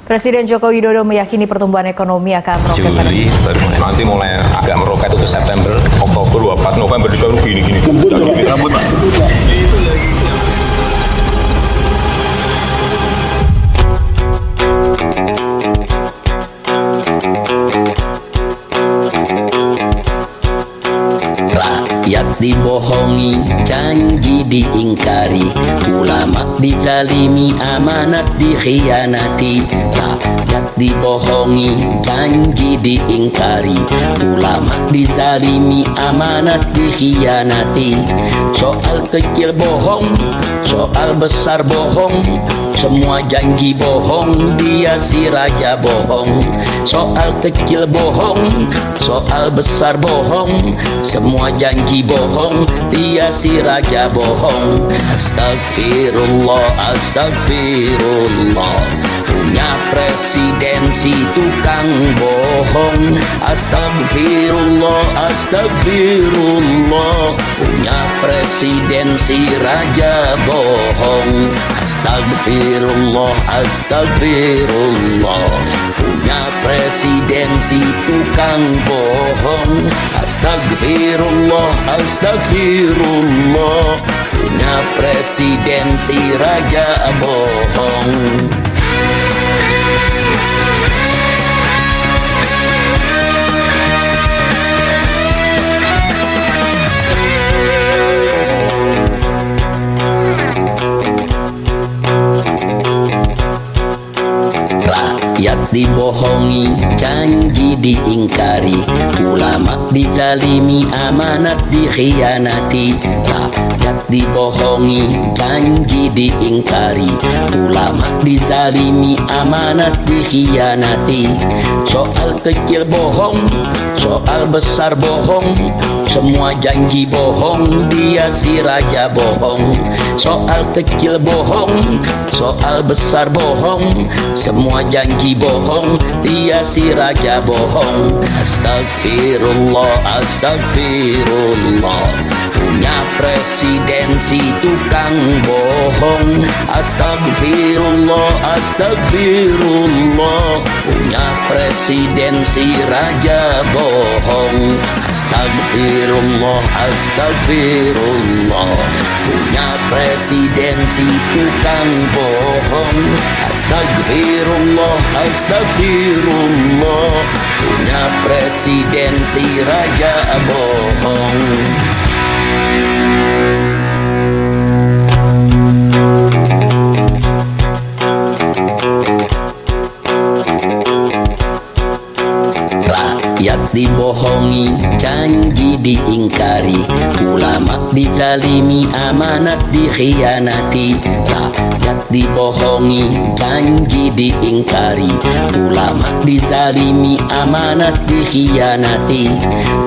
Presiden Joko Widodo meyakini pertumbuhan ekonomi akan meroket pada Juli, nanti mulai agak meroket itu September, Oktober, 24 November di tahun gini. Rambut Pak. Itu lagi. Rakyat dibohongi, janji diingkari, ulama dizalimi, amanat dikhianati. Rakyat dibohongi, janji diingkari, ulama dizalimi, amanat dikhianati. Soal kecil bohong, soal besar bohong, semua janji bohong, dia si raja bohong. Soal kecil bohong, soal besar bohong, semua janji bohong, dia si raja bohong. Astagfirullah, astagfirullah, punya presidensi tukang bohong. Astagfirullah, astagfirullah, punya presidensi raja bohong. Astagfirullah, astagfirullah, punya presidensi tukang bohong. Astagfirullah, astagfirullah, punya presidensi raja bohong. Rakyat dibohongi, janji diingkari, ulama dizalimi, amanat dikhianati. Rakyat dibohongi, janji diingkari, ulama dizalimi, amanat dikhianati. Soal kecil bohong, soal besar bohong, semua janji bohong, dia si raja bohong. Soal kecil bohong, soal besar bohong, semua janji bohong, dia si raja bohong. Astagfirullah, astagfirullah, punya presidensi tukang bohong. Astagfirullah, astagfirullah, punya presidensi raja bohong. Astagfirullah, astagfirullah, punya presidensi tukang bohong. Astagfirullah, astagfirullah, punya presidensi raja bohong. Rakyat dibohongi, janji diingkari, ulama dizalimi, amanat dikhianati. Rakyat dibohongi, janji diingkari, ulama dizalimi, amanat dikhianati.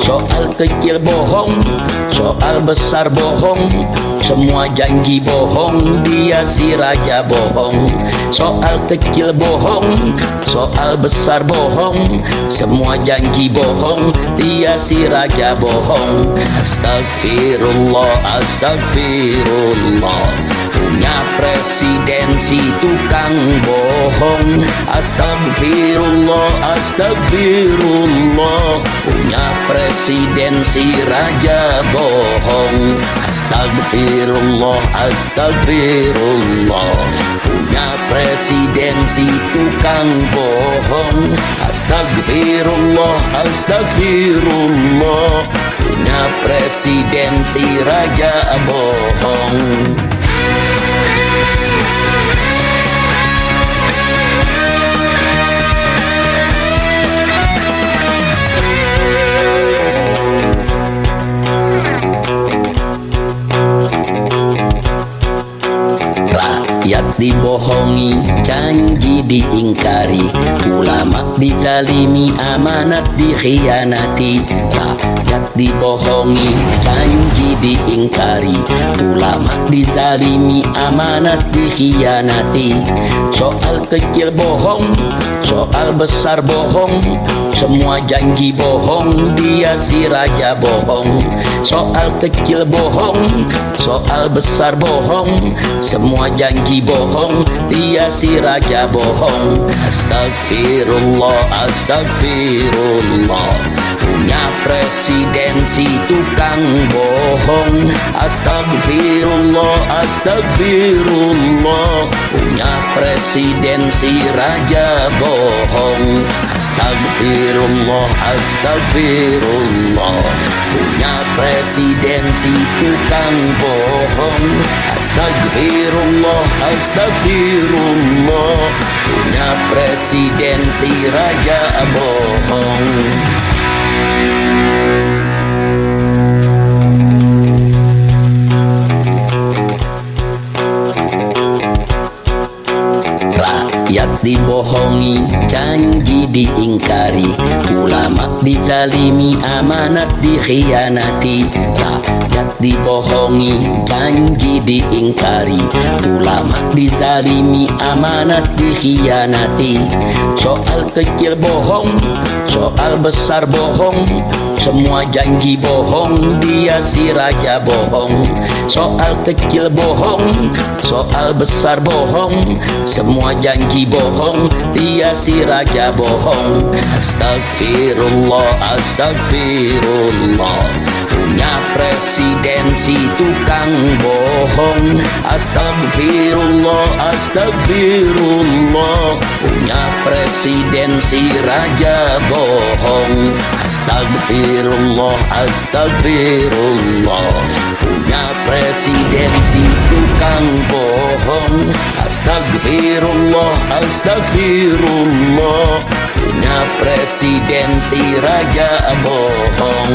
Soal kecil bohong, soal besar bohong, semua janji bohong, dia si raja bohong. Soal kecil bohong, soal besar bohong, semua janji bohong, dia si raja bohong. Astagfirullah, astagfirullah, punya presidensi tukang bohong. Astagfirullah, astagfirullah, punya presidensi raja bohong. Astagfirullah, astagfirullah, punya presidensi tukang bohong. Astagfirullah, astagfirullah, punya presidensi raja bohong. Rakyat dibohongi, janji diingkari, ulama dizalimi, amanat dikhianati. Rakyat dibohongi, janji diingkari, ulama dizalimi, amanat dikhianati. Soal kecil bohong, soal besar bohong, semua janji bohong, dia si raja bohong. Soal kecil bohong, soal besar bohong, semua janji bohong, dia si raja bohong. Astagfirullah, astagfirullah, punya presidensi tukang bohong. Astagfirullah, astagfirullah, punya presidensi raja bohong. Astagfirullah, astagfirullah, punya presidensi tukang bohong. Astagfirullah, astagfirullah, punya presidensi raja bohong. Rakyat dibohongi, janji diingkari, ulama dizalimi, amanat dikhianati. Rakyat dibohongi, janji diingkari, ulama dizalimi, amanat dikhianati. Soal kecil bohong, soal besar bohong, semua janji bohong, dia si raja bohong. Soal kecil bohong, soal besar bohong, semua janji bohong, dia si raja bohong. Astagfirullah, astagfirullah, punya presidensi tukang bohong. Astagfirullah, astagfirullah, punya presidensi raja bohong. Astagfirullah, astagfirullah, punya presidensi tukang bohong. Astagfirullah, astagfirullah, punya presidensi raja bohong.